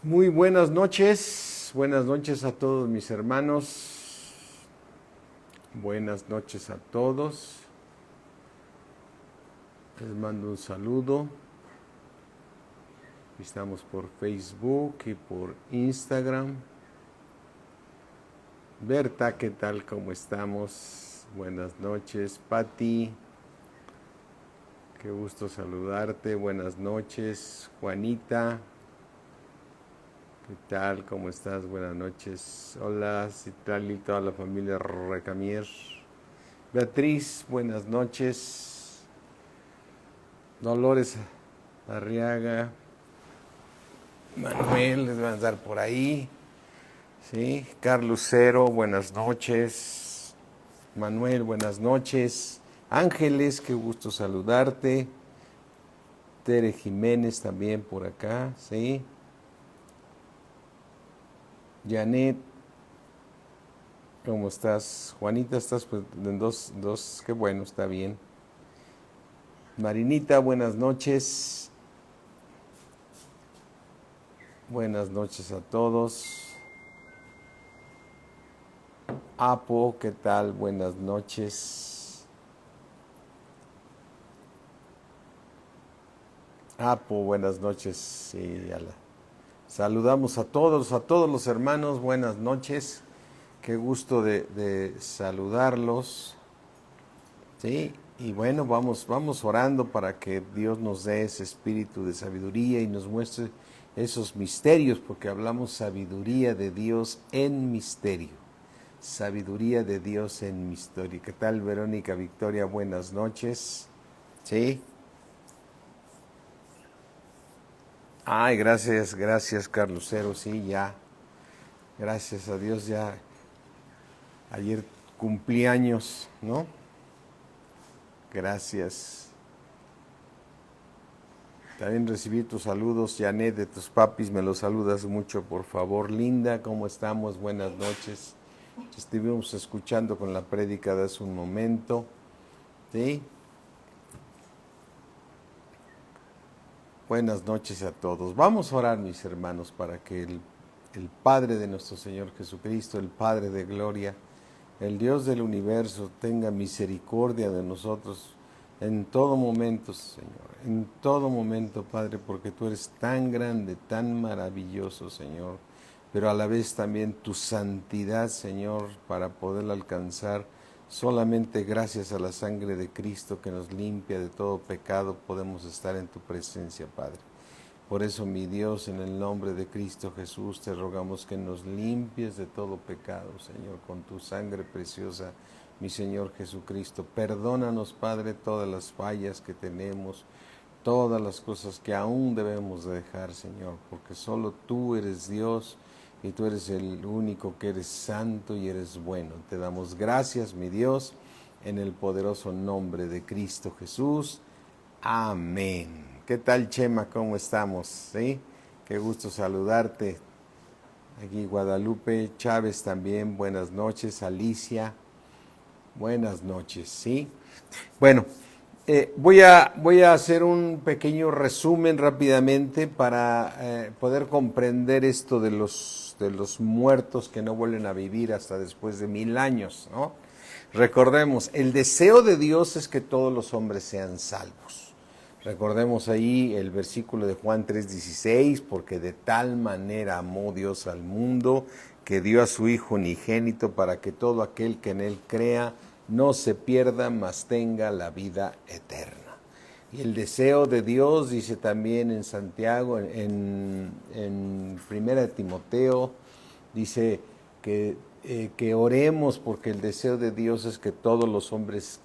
Muy buenas noches a todos mis hermanos, buenas noches a todos, les mando un saludo, estamos por Facebook y por Instagram. Berta, ¿qué tal? ¿Cómo estamos? Buenas noches, Patti, qué gusto saludarte, buenas noches, Juanita. ¿Qué tal? ¿Cómo estás? Buenas noches. Hola, Citlali, toda la familia Recamier. Beatriz, buenas noches. Dolores Arriaga. Manuel, les van a andar por ahí. ¿Sí? Carlos Cero, buenas noches. Manuel, buenas noches. Ángeles, qué gusto saludarte. Tere Jiménez también por acá, ¿sí? Janet, ¿cómo estás? Juanita, estás pues en dos, qué bueno, está bien. Marinita, buenas noches. Buenas noches a todos. Apo, ¿qué tal? Buenas noches. Apo, buenas noches. Sí, saludamos a todos los hermanos, buenas noches. Qué gusto de saludarlos. Sí, y bueno, vamos orando para que Dios nos dé ese espíritu de sabiduría y nos muestre esos misterios, porque hablamos sabiduría de Dios en misterio. Sabiduría de Dios en misterio. ¿Qué tal, Verónica Victoria? Buenas noches. Sí. Ay, gracias, Carlosero. Sí, ya. Gracias a Dios, ya. Ayer cumplí años, ¿no? Gracias. También recibí tus saludos, Janet, de tus papis, me los saludas mucho, por favor. Linda, ¿cómo estamos? Buenas noches. Estuvimos escuchando con la prédica de hace un momento, ¿sí? Buenas noches a todos. Vamos a orar, mis hermanos, para que el Padre de nuestro Señor Jesucristo, el Padre de gloria, el Dios del universo, tenga misericordia de nosotros en todo momento, Señor. En todo momento, Padre, porque tú eres tan grande, tan maravilloso, Señor. Pero a la vez también tu santidad, Señor, para poderla alcanzar. Solamente gracias a la sangre de Cristo que nos limpia de todo pecado podemos estar en tu presencia, Padre. Por eso, mi Dios, en el nombre de Cristo Jesús, te rogamos que nos limpies de todo pecado, Señor, con tu sangre preciosa, mi Señor Jesucristo. Perdónanos, Padre, todas las fallas que tenemos, todas las cosas que aún debemos de dejar, Señor, porque solo tú eres Dios y tú eres el único que eres santo y eres bueno. Te damos gracias, mi Dios, en el poderoso nombre de Cristo Jesús. Amén. ¿Qué tal, Chema? ¿Cómo estamos? ¿Sí? Qué gusto saludarte. Aquí Guadalupe Chávez también, buenas noches. Alicia, buenas noches, ¿sí? Bueno, voy a hacer un pequeño resumen rápidamente para poder comprender esto de los muertos que no vuelven a vivir hasta después de 1000 años, ¿no? Recordemos, el deseo de Dios es que todos los hombres sean salvos. Recordemos ahí el versículo de Juan 3:16, porque de tal manera amó Dios al mundo que dio a su Hijo unigénito para que todo aquel que en él crea no se pierda, mas tenga la vida eterna. Y el deseo de Dios, dice también en Santiago, en Primera de Timoteo, dice que oremos porque el deseo de Dios es que todos los hombres,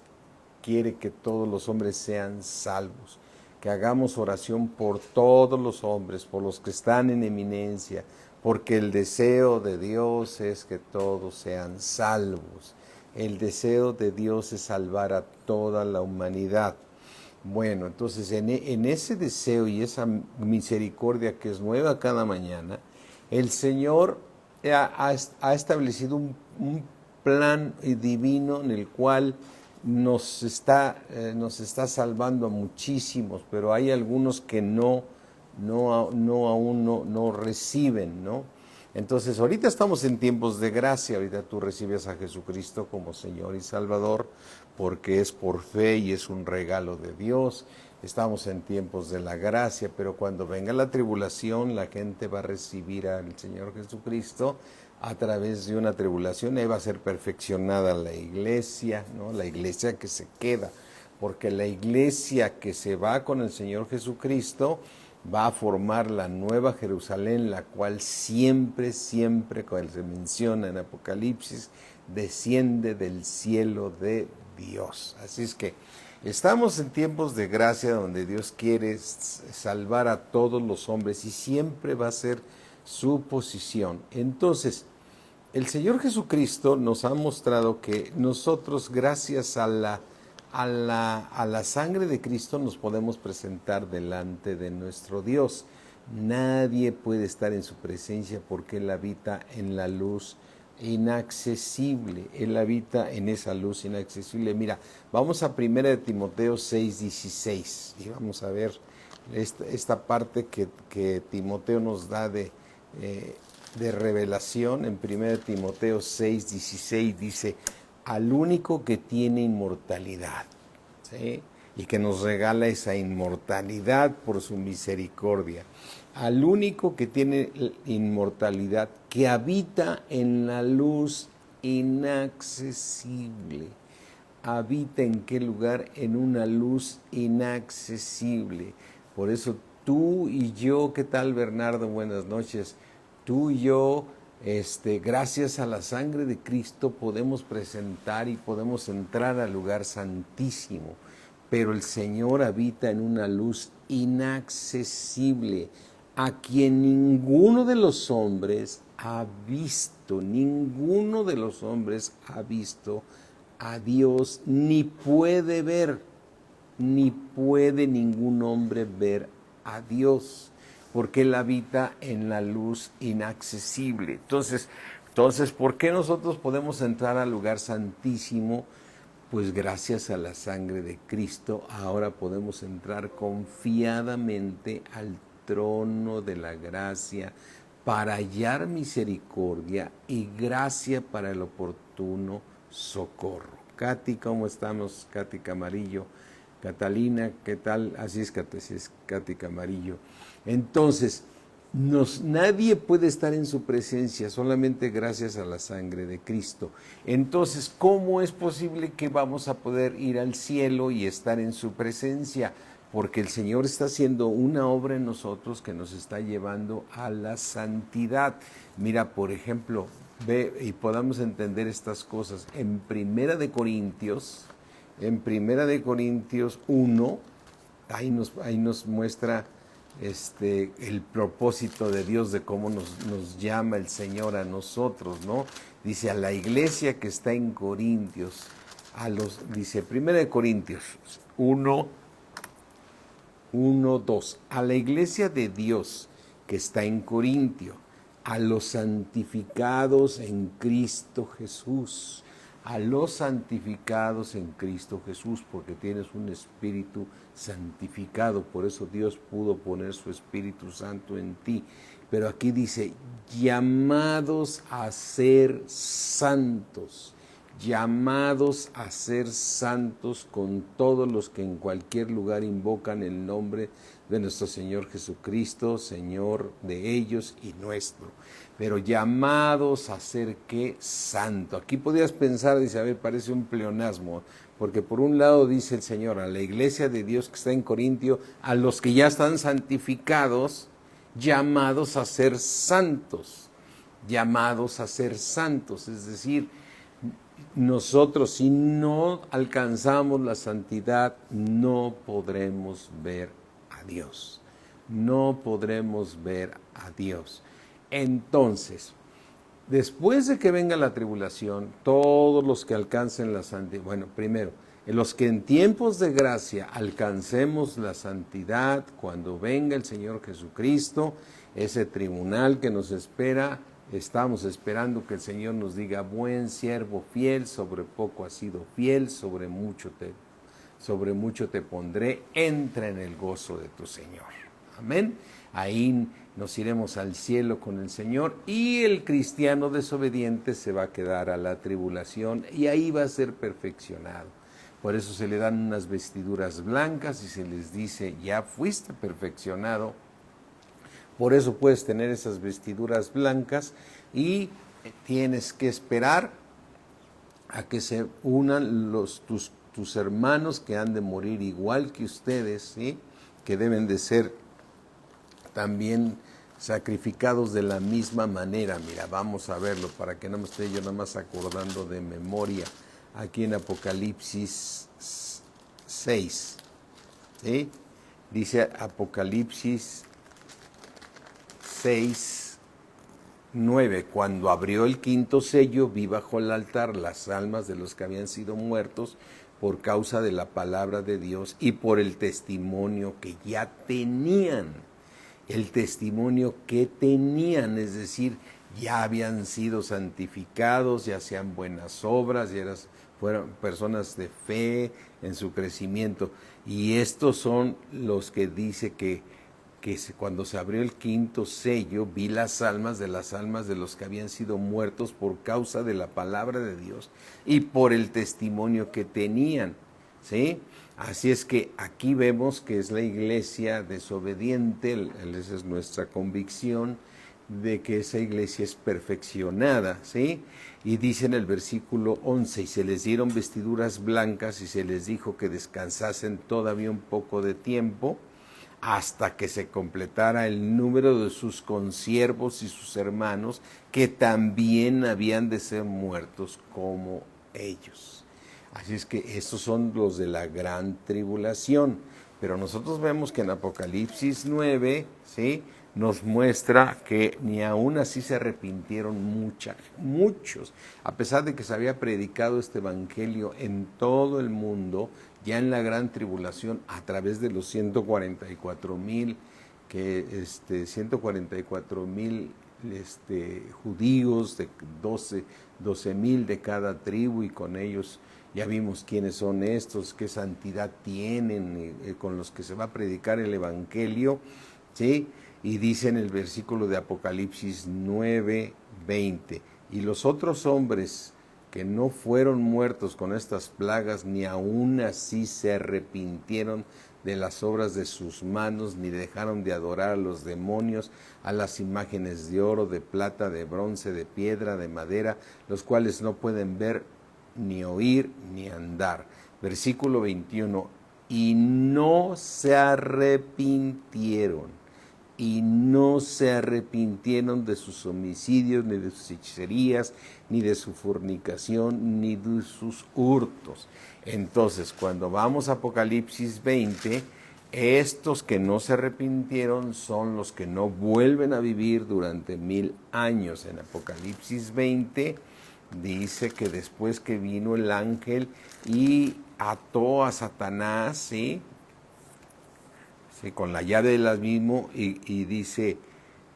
quiere que todos los hombres sean salvos, que hagamos oración por todos los hombres, por los que están en eminencia, porque el deseo de Dios es que todos sean salvos. El deseo de Dios es salvar a toda la humanidad. Bueno, entonces en ese deseo y esa misericordia que es nueva cada mañana, el Señor ha establecido un plan divino en el cual nos está salvando a muchísimos, pero hay algunos que no no reciben, ¿no? Entonces, ahorita estamos en tiempos de gracia, ahorita tú recibes a Jesucristo como Señor y Salvador, porque es por fe y es un regalo de Dios. Estamos en tiempos de la gracia, pero cuando venga la tribulación, la gente va a recibir al Señor Jesucristo a través de una tribulación. Ahí va a ser perfeccionada la iglesia, ¿no? La iglesia que se queda, porque la iglesia que se va con el Señor Jesucristo va a formar la nueva Jerusalén, la cual siempre, como se menciona en Apocalipsis, desciende del cielo de Dios. Así es que estamos en tiempos de gracia donde Dios quiere salvar a todos los hombres y siempre va a ser su posición. Entonces, el Señor Jesucristo nos ha mostrado que nosotros, gracias a la sangre de Cristo, nos podemos presentar delante de nuestro Dios. Nadie puede estar en su presencia porque Él habita en la luz inaccesible. Él habita en esa luz inaccesible. Mira, vamos a 1 Timoteo 6:16 y vamos a ver esta parte que Timoteo nos da de revelación. En 1 Timoteo 6:16 dice: al único que tiene inmortalidad, ¿sí? Y que nos regala esa inmortalidad por su misericordia. Al único que tiene inmortalidad, que habita en la luz inaccesible. ¿Habita en qué lugar? En una luz inaccesible. Por eso tú y yo, ¿qué tal, Bernardo? Buenas noches. Tú y yo, gracias a la sangre de Cristo, podemos presentar y podemos entrar al lugar santísimo. Pero el Señor habita en una luz inaccesible, a quien ninguno de los hombres ha visto, ninguno de los hombres ha visto a Dios, ni puede ver, ni puede ningún hombre ver a Dios, porque Él habita en la luz inaccesible. Entonces, ¿por qué nosotros podemos entrar al lugar santísimo? Pues gracias a la sangre de Cristo, ahora podemos entrar confiadamente al trono de la gracia para hallar misericordia y gracia para el oportuno socorro. Katy, ¿cómo estamos? Katy Camarillo. Catalina, ¿qué tal? Así es Katy Camarillo. Entonces, nadie puede estar en su presencia solamente gracias a la sangre de Cristo. Entonces, ¿cómo es posible que vamos a poder ir al cielo y estar en su presencia? Porque el Señor está haciendo una obra en nosotros que nos está llevando a la santidad. Mira, por ejemplo, ve y podamos entender estas cosas. En Primera de Corintios 1, ahí nos muestra el propósito de Dios, de cómo nos llama el Señor a nosotros, ¿no? Dice: a la iglesia que está en Corintios, dice 1 Corintios 1:2, a la iglesia de Dios que está en Corintio, a los santificados en Cristo Jesús, a los santificados en Cristo Jesús, porque tienes un espíritu santificado, por eso Dios pudo poner su Espíritu Santo en ti. Pero aquí dice: llamados a ser santos, llamados a ser santos con todos los que en cualquier lugar invocan el nombre de nuestro Señor Jesucristo, Señor de ellos y nuestro. Pero llamados a ser, ¿qué? Santo. Aquí podrías pensar, dice, a ver, parece un pleonasmo, porque por un lado dice el Señor a la iglesia de Dios que está en Corintio, a los que ya están santificados, llamados a ser santos, llamados a ser santos. Es decir, nosotros, si no alcanzamos la santidad, no podremos ver a Dios. No podremos ver a Dios. Entonces, después de que venga la tribulación, todos los que alcancen la santidad, bueno, primero, los que en tiempos de gracia alcancemos la santidad, cuando venga el Señor Jesucristo, ese tribunal que nos espera, estamos esperando que el Señor nos diga: buen siervo fiel, sobre poco has sido fiel, sobre mucho te pondré, entra en el gozo de tu Señor. Amén. ahí nos iremos al cielo con el Señor, y el cristiano desobediente se va a quedar a la tribulación y ahí va a ser perfeccionado. Por eso se le dan unas vestiduras blancas y se les dice, ya fuiste perfeccionado. Por eso puedes tener esas vestiduras blancas y tienes que esperar a que se unan tus hermanos que han de morir igual que ustedes, ¿sí? Que deben de ser también sacrificados de la misma manera. Mira, vamos a verlo para que no me esté yo nada más acordando de memoria. Aquí en Apocalipsis 6, ¿sí? Dice Apocalipsis 6:9, cuando abrió el quinto sello, vi bajo el altar las almas de los que habían sido muertos por causa de la palabra de Dios y por el testimonio que ya tenían. El testimonio que tenían, es decir, ya habían sido santificados, ya hacían buenas obras, ya fueron personas de fe en su crecimiento. Y estos son los que dice que cuando se abrió el quinto sello, vi las almas de los que habían sido muertos por causa de la palabra de Dios y por el testimonio que tenían, ¿sí? Así es que aquí vemos que es la iglesia desobediente, esa es nuestra convicción de que esa iglesia es perfeccionada, ¿sí? Y dice en el versículo 11, y se les dieron vestiduras blancas y se les dijo que descansasen todavía un poco de tiempo, hasta que se completara el número de sus consiervos y sus hermanos, que también habían de ser muertos como ellos. Así es que estos son los de la gran tribulación. Pero nosotros vemos que en Apocalipsis 9, ¿sí?, nos muestra que ni aún así se arrepintieron muchos. A pesar de que se había predicado este evangelio en todo el mundo, ya en la gran tribulación, a través de los 144,000 judíos, de 12,000 de cada tribu, y con ellos ya vimos quiénes son estos, qué santidad tienen, con los que se va a predicar el evangelio, ¿sí? Y dice en el versículo de Apocalipsis 9:20, y los otros hombres que no fueron muertos con estas plagas, ni aún así se arrepintieron de las obras de sus manos, ni dejaron de adorar a los demonios, a las imágenes de oro, de plata, de bronce, de piedra, de madera, los cuales no pueden ver, ni oír, ni andar. Versículo 21, y no se arrepintieron. Y no se arrepintieron de sus homicidios, ni de sus hechicerías, ni de su fornicación, ni de sus hurtos. Entonces, cuando vamos a Apocalipsis 20, estos que no se arrepintieron son los que no vuelven a vivir durante 1000 años. En Apocalipsis 20 dice que después que vino el ángel y ató a Satanás, ¿sí?, sí, con la llave del abismo, y dice,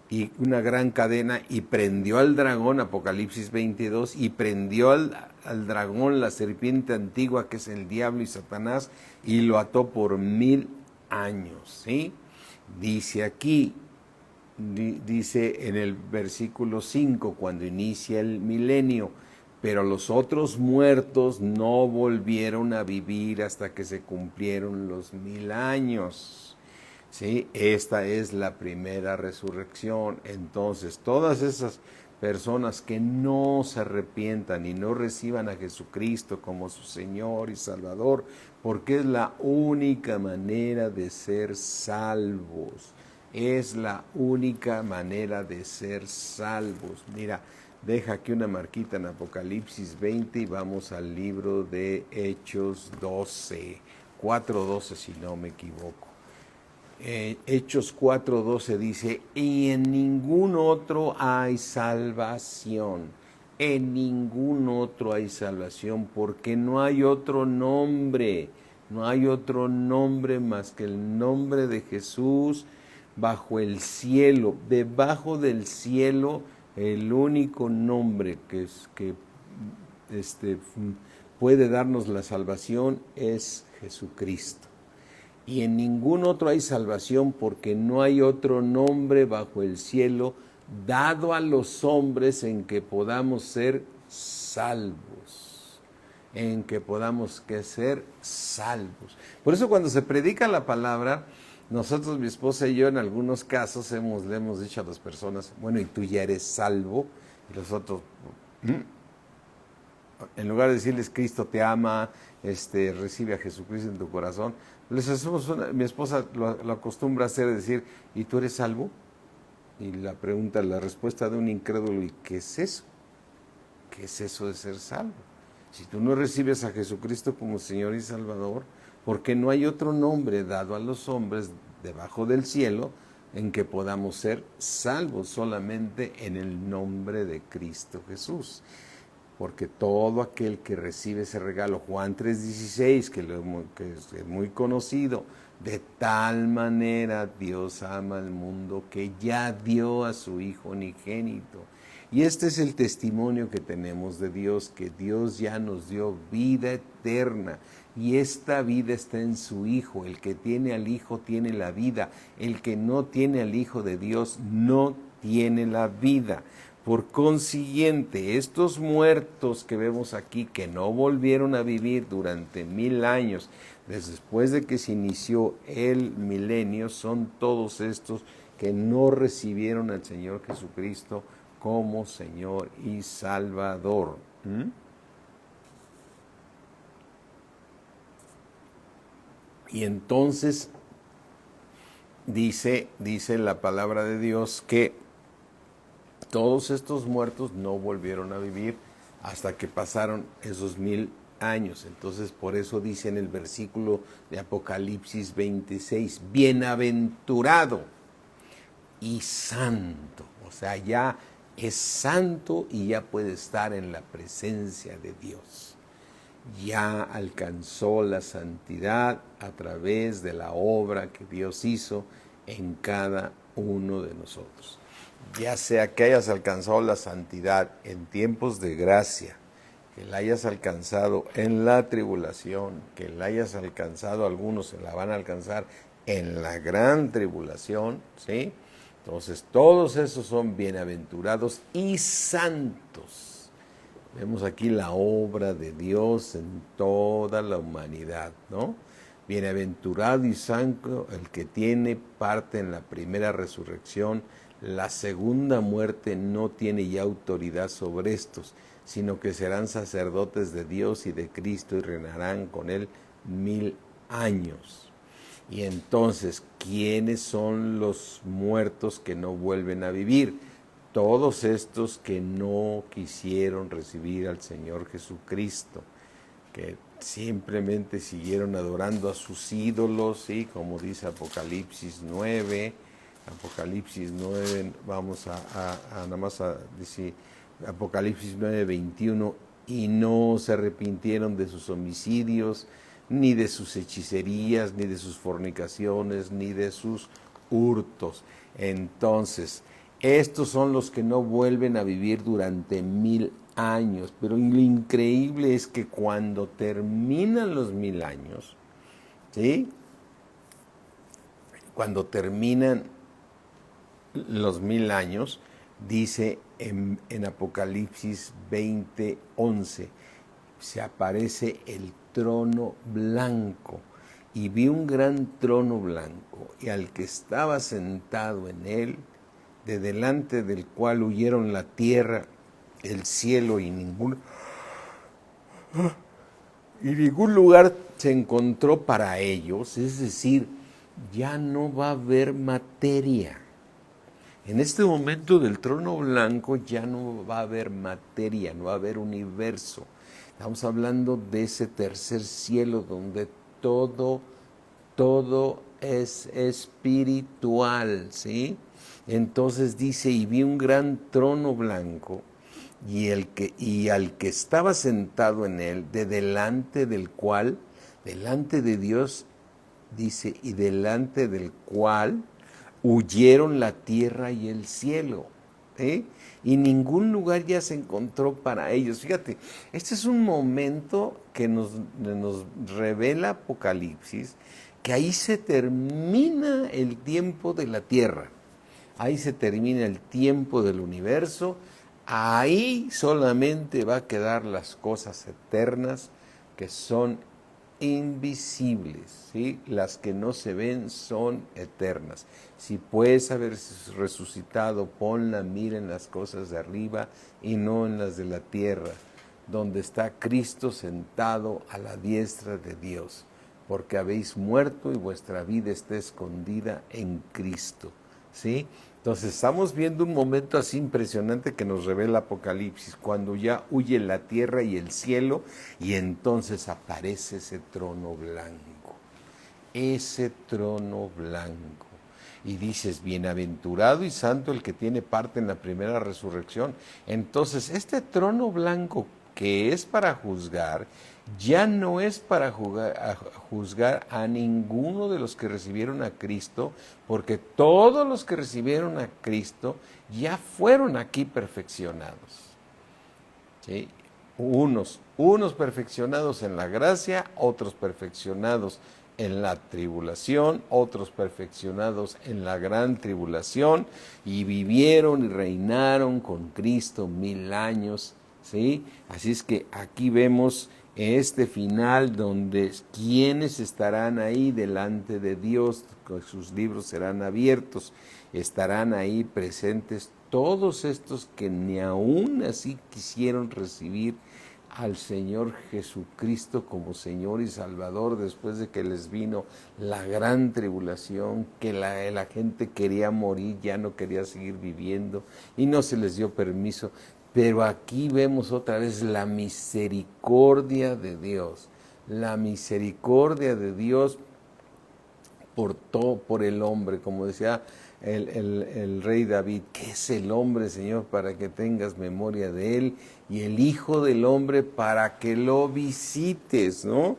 y una gran cadena, y prendió al dragón, Apocalipsis 22, y prendió al dragón, la serpiente antigua, que es el diablo y Satanás, y lo ató por 1000 años, ¿sí? Dice aquí, dice en el versículo 5, cuando inicia el milenio, pero los otros muertos no volvieron a vivir hasta que se cumplieron los 1000 años. ¿Sí? Esta es la primera resurrección. Entonces, todas esas personas que no se arrepientan y no reciban a Jesucristo como su Señor y Salvador, porque es la única manera de ser salvos. Es la única manera de ser salvos. Mira, deja aquí una marquita en Apocalipsis 20 y vamos al libro de Hechos 12, 4:12 si no me equivoco. Hechos 4:12 dice, y en ningún otro hay salvación, en ningún otro hay salvación, porque no hay otro nombre más que el nombre de Jesús bajo el cielo, debajo del cielo, el único nombre que puede darnos la salvación es Jesucristo. y en ningún otro hay salvación, porque no hay otro nombre bajo el cielo dado a los hombres en que podamos ser salvos, en que podamos ser salvos. Por eso cuando se predica la palabra, nosotros, mi esposa y yo, en algunos casos le hemos dicho a las personas, bueno, y tú ya eres salvo, y los otros, en lugar de decirles Cristo te ama, recibe a Jesucristo en tu corazón, les hacemos mi esposa lo acostumbra a hacer, decir, ¿y tú eres salvo? Y la respuesta de un incrédulo, ¿y qué es eso? ¿Qué es eso de ser salvo? Si tú no recibes a Jesucristo como Señor y Salvador, porque no hay otro nombre dado a los hombres debajo del cielo en que podamos ser salvos, solamente en el nombre de Cristo Jesús. Porque todo aquel que recibe ese regalo, Juan 3:16, que es muy conocido, de tal manera Dios ama al mundo que ya dio a su Hijo unigénito. Y este es el testimonio que tenemos de Dios, que Dios ya nos dio vida eterna. Y esta vida está en su Hijo. El que tiene al Hijo tiene la vida. El que no tiene al Hijo de Dios no tiene la vida. Por consiguiente, estos muertos que vemos aquí, que no volvieron a vivir durante 1000 años, después de que se inició el milenio, son todos estos que no recibieron al Señor Jesucristo como Señor y Salvador. Y entonces dice la palabra de Dios que todos estos muertos no volvieron a vivir hasta que pasaron esos 1000 años. Entonces, por eso dice en el versículo de Apocalipsis 26, bienaventurado y santo. O sea, ya es santo y ya puede estar en la presencia de Dios. Ya alcanzó la santidad a través de la obra que Dios hizo en cada uno de nosotros. Ya sea que hayas alcanzado la santidad en tiempos de gracia, que la hayas alcanzado en la tribulación, que la hayas alcanzado, algunos se la van a alcanzar en la gran tribulación, ¿sí? Entonces, todos esos son bienaventurados y santos. Vemos aquí la obra de Dios en toda la humanidad, ¿no? Bienaventurado y santo el que tiene parte en la primera resurrección. La segunda muerte no tiene ya autoridad sobre estos, sino que serán sacerdotes de Dios y de Cristo y reinarán con él 1000 años. Y entonces, ¿quiénes son los muertos que no vuelven a vivir? Todos estos que no quisieron recibir al Señor Jesucristo, que simplemente siguieron adorando a sus ídolos, ¿sí? Como dice Apocalipsis 9, vamos a nada más a decir, Apocalipsis 9:21, y no se arrepintieron de sus homicidios, ni de sus hechicerías, ni de sus fornicaciones, ni de sus hurtos. Entonces, estos son los que no vuelven a vivir durante 1000 años. Pero lo increíble es que cuando terminan los 1000 años, ¿sí? Cuando terminan los 1000 años, dice en Apocalipsis 20:11, se aparece el trono blanco, y vi un gran trono blanco, y al que estaba sentado en él, de delante del cual huyeron la tierra, el cielo y ningún lugar se encontró para ellos. Es decir, ya no va a haber materia. En este momento del trono blanco ya no va a haber materia, no va a haber universo. Estamos hablando de ese tercer cielo donde todo es espiritual, ¿sí? Entonces dice, y vi un gran trono blanco, y al que estaba sentado en él, de delante del cual, delante de Dios, dice, y delante del cual huyeron la tierra y el cielo, ¿eh? Y ningún lugar ya se encontró para ellos. Fíjate, este es un momento que nos revela Apocalipsis, que ahí se termina el tiempo de la tierra, ahí se termina el tiempo del universo, ahí solamente va a quedar las cosas eternas que son invisibles, ¿sí? Las que no se ven son eternas. Si puedes haber resucitado, pon la mira en las cosas de arriba y no en las de la tierra, donde está Cristo sentado a la diestra de Dios, porque habéis muerto y vuestra vida está escondida en Cristo, ¿sí? Entonces estamos viendo un momento así impresionante que nos revela Apocalipsis, cuando ya huye la tierra y el cielo, y entonces aparece ese trono blanco, ese trono blanco. Y dices, bienaventurado y santo el que tiene parte en la primera resurrección. Entonces, este trono blanco que es para juzgar, ya no es para juzgar a ninguno de los que recibieron a Cristo, porque todos los que recibieron a Cristo ya fueron aquí perfeccionados, ¿sí? Unos perfeccionados en la gracia, otros perfeccionados en la tribulación, otros perfeccionados en la gran tribulación, y vivieron y reinaron con Cristo 1000 años, ¿sí? Así es que aquí vemos este final donde quienes estarán ahí delante de Dios, sus libros serán abiertos, estarán ahí presentes todos estos que ni aún así quisieron recibir al Señor Jesucristo como Señor y Salvador después de que les vino la gran tribulación, que la gente quería morir, ya no quería seguir viviendo y no se les dio permiso. Pero aquí vemos otra vez la misericordia de Dios, la misericordia de Dios por el hombre, como decía el rey David, ¿qué es el hombre, Señor, para que tengas memoria de él? Y el Hijo del Hombre para que lo visites, ¿no?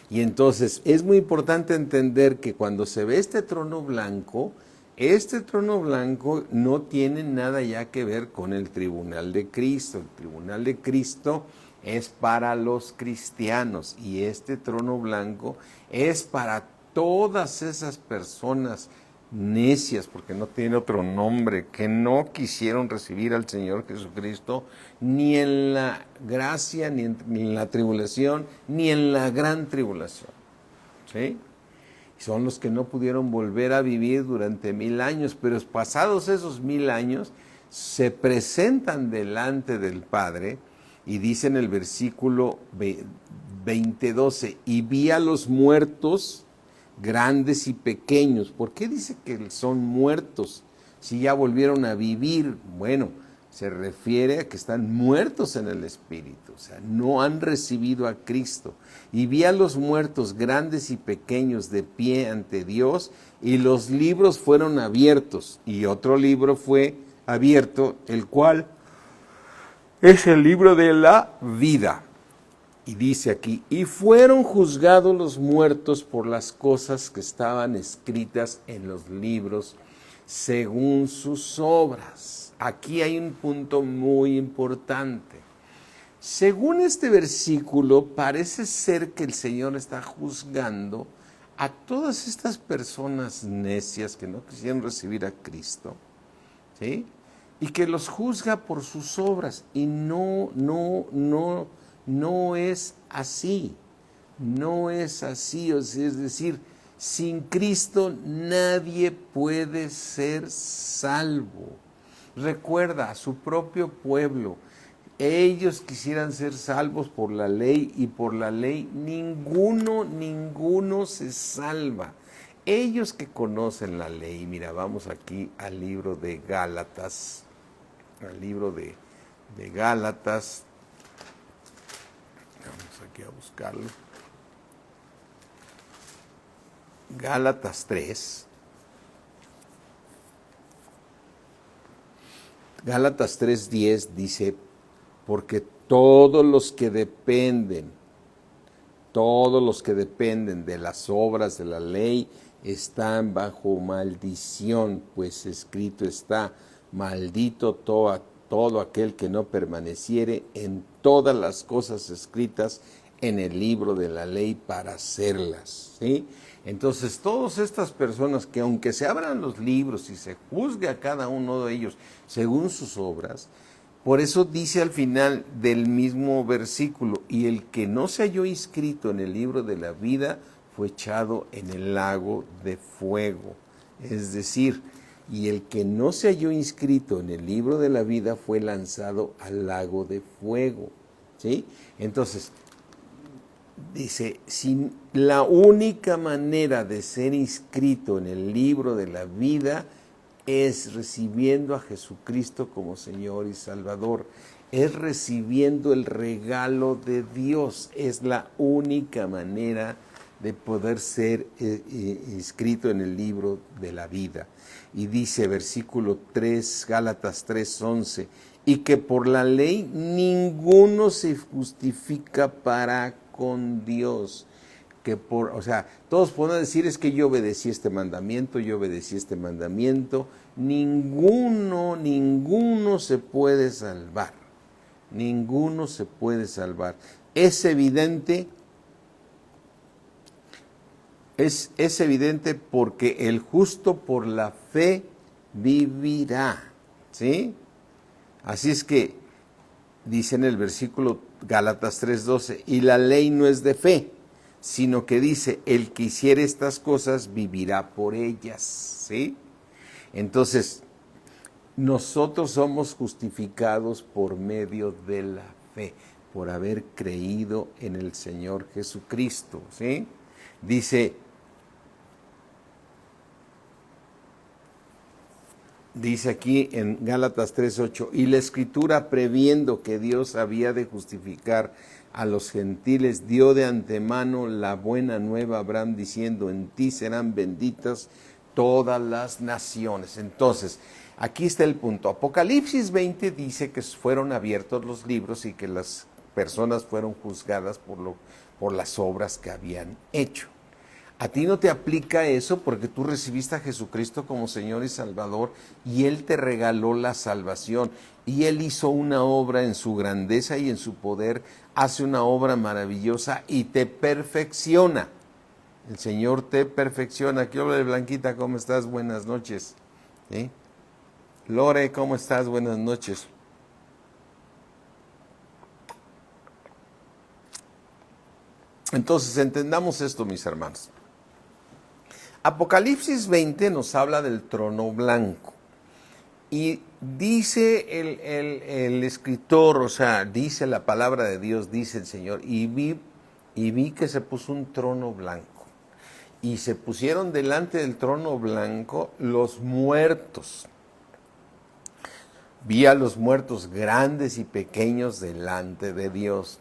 Y entonces es muy importante entender que cuando se ve este trono blanco no tiene nada ya que ver con el tribunal de Cristo. El tribunal de Cristo es para los cristianos y este trono blanco es para todas esas personas necias, porque no tiene otro nombre, que no quisieron recibir al Señor Jesucristo ni en la gracia, ni en la tribulación, ni en la gran tribulación, ¿sí? Son los que no pudieron volver a vivir durante 1000 años, pero pasados esos 1000 años se presentan delante del Padre y dice en el versículo 20:12, y vi a los muertos, grandes y pequeños. ¿Por qué dice que son muertos si ya volvieron a vivir? Bueno, se refiere a que están muertos en el Espíritu, o sea, no han recibido a Cristo. Y vi a los muertos, grandes y pequeños, de pie ante Dios, y los libros fueron abiertos, y otro libro fue abierto, el cual es el libro de la vida. Y dice aquí, y fueron juzgados los muertos por las cosas que estaban escritas en los libros según sus obras. Aquí hay un punto muy importante. Según este versículo, parece ser que el Señor está juzgando a todas estas personas necias que no quisieron recibir a Cristo, ¿sí? Y que los juzga por sus obras. Y no es así. No es así. O sea, es decir, sin Cristo nadie puede ser salvo. Recuerda a su propio pueblo. Ellos quisieran ser salvos por la ley y por la ley ninguno se salva. Ellos que conocen la ley, mira, vamos aquí al libro de Gálatas, al libro de Gálatas, vamos aquí a buscarlo, Gálatas 3, Gálatas 3:10 dice, porque todos los que dependen de las obras de la ley están bajo maldición, pues escrito está, maldito todo aquel que no permaneciere en todas las cosas escritas en el libro de la ley para hacerlas, ¿sí? Entonces, todas estas personas que aunque se abran los libros y se juzgue a cada uno de ellos según sus obras, por eso dice al final del mismo versículo, y el que no se halló inscrito en el libro de la vida fue echado en el lago de fuego. Es decir, y el que no se halló inscrito en el libro de la vida fue lanzado al lago de fuego, ¿sí? Entonces, dice, la única manera de ser inscrito en el libro de la vida es recibiendo a Jesucristo como Señor y Salvador, es recibiendo el regalo de Dios, es la única manera de poder ser inscrito en el libro de la vida. Y dice versículo 3, Gálatas 3:11, y que por la ley ninguno se justifica para con Dios. O sea, todos pueden decir es que yo obedecí este mandamiento, ninguno se puede salvar, ninguno se puede salvar. Es evidente porque el justo por la fe vivirá, ¿sí? Así es que dice en el versículo Gálatas 3:12, y la ley no es de fe, sino que dice, el que hiciere estas cosas vivirá por ellas, ¿sí? Entonces, nosotros somos justificados por medio de la fe, por haber creído en el Señor Jesucristo, ¿sí? Dice aquí en Gálatas 3:8, y la Escritura, previendo que Dios había de justificar a los gentiles, dio de antemano la buena nueva a Abraham, diciendo, en ti serán benditas todas las naciones. Entonces, aquí está el punto. Apocalipsis 20 dice que fueron abiertos los libros y que las personas fueron juzgadas por las obras que habían hecho. A ti no te aplica eso porque tú recibiste a Jesucristo como Señor y Salvador y Él te regaló la salvación y Él hizo una obra en su grandeza y en su poder, hace una obra maravillosa y te perfecciona. El Señor te perfecciona. ¿Qué hola, Blanquita? ¿Cómo estás? Buenas noches. ¿Sí? Lore, ¿cómo estás? Buenas noches. Entonces, entendamos esto, mis hermanos. Apocalipsis 20 nos habla del trono blanco y dice el escritor, o sea, dice la palabra de Dios, dice el Señor, y vi que se puso un trono blanco y se pusieron delante del trono blanco los muertos. Vi a los muertos grandes y pequeños delante de Dios.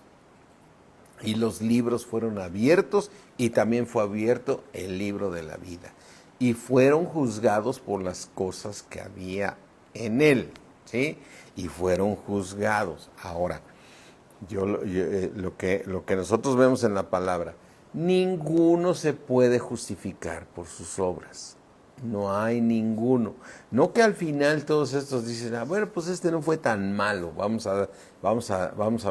Y los libros fueron abiertos y también fue abierto el libro de la vida. Y fueron juzgados por las cosas que había en él, ¿sí? Y fueron juzgados. Ahora, lo que nosotros vemos en la palabra, ninguno se puede justificar por sus obras. No hay ninguno. No que al final todos estos dicen, bueno, pues este no fue tan malo, vamos a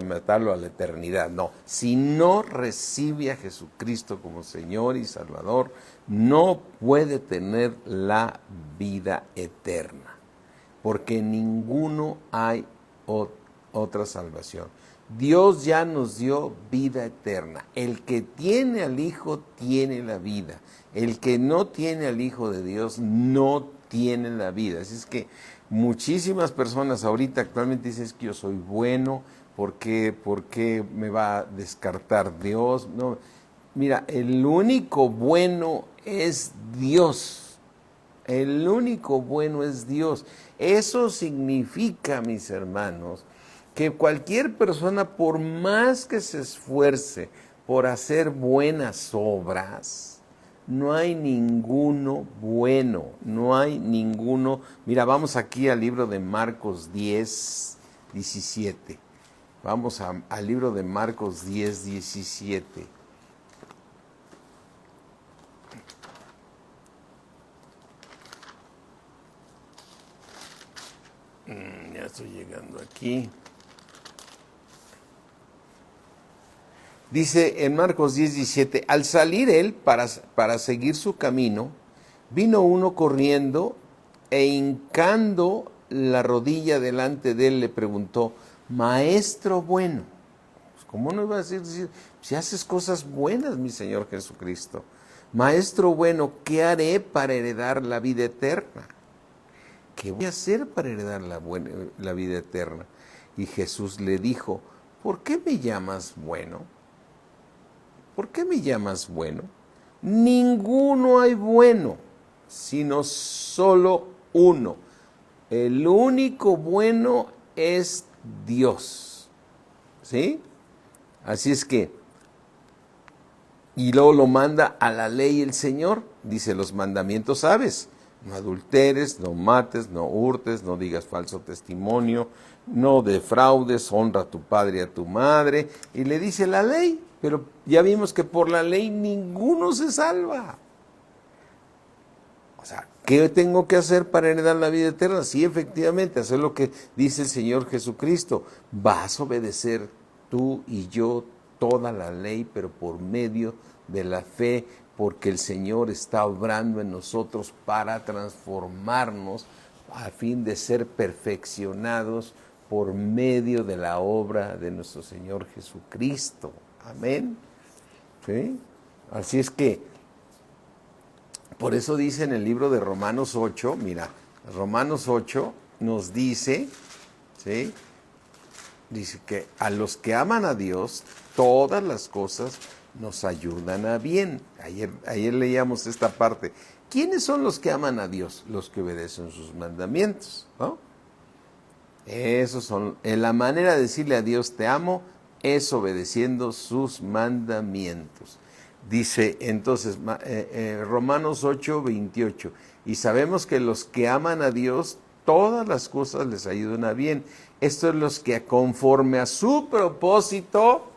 matarlo a la eternidad. No, si no recibe a Jesucristo como Señor y Salvador, no puede tener la vida eterna, porque en ninguno hay otra salvación. Dios ya nos dio vida eterna. El que tiene al Hijo tiene la vida. El que no tiene al Hijo de Dios no tiene la vida. Así es que muchísimas personas ahorita actualmente dicen que yo soy bueno, ¿por qué me va a descartar Dios? No, mira, el único bueno es Dios. El único bueno es Dios. Eso significa, mis hermanos, que cualquier persona, por más que se esfuerce por hacer buenas obras, no hay ninguno bueno, no hay ninguno. Mira, vamos aquí al libro de Marcos 10:17. Vamos al libro de Marcos 10:17. Ya estoy llegando aquí. Dice en Marcos 10:17, al salir él para seguir su camino, vino uno corriendo e hincando la rodilla delante de él le preguntó, Maestro bueno, pues, ¿cómo no iba a decir, si haces cosas buenas, mi Señor Jesucristo? Maestro bueno, ¿qué haré para heredar la vida eterna? ¿Qué voy a hacer para heredar la vida eterna? Y Jesús le dijo, ¿por qué me llamas bueno? ¿Por qué me llamas bueno? Ninguno hay bueno, sino solo uno. El único bueno es Dios. ¿Sí? Así es que, y luego lo manda a la ley el Señor, dice los mandamientos, ¿sabes? No adulteres, no mates, no hurtes, no digas falso testimonio, no defraudes, honra a tu padre y a tu madre. Y le dice la ley, pero ya vimos que por la ley ninguno se salva. O sea, ¿qué tengo que hacer para heredar la vida eterna? Sí, efectivamente, hacer lo que dice el Señor Jesucristo. Vas a obedecer tú y yo toda la ley, pero por medio de la fe, porque el Señor está obrando en nosotros para transformarnos a fin de ser perfeccionados por medio de la obra de nuestro Señor Jesucristo. Amén. ¿Sí? Así es que, por eso dice en el libro de Romanos 8, mira, Romanos 8 nos dice, ¿sí? Dice que a los que aman a Dios, todas las cosas nos ayudan a bien. Ayer leíamos esta parte. ¿Quiénes son los que aman a Dios? Los que obedecen sus mandamientos, ¿no? Esos son, en la manera de decirle a Dios te amo, es obedeciendo sus mandamientos. Dice entonces Romanos 8:28, y sabemos que los que aman a Dios, todas las cosas les ayudan a bien. Esto es los que conforme a su propósito,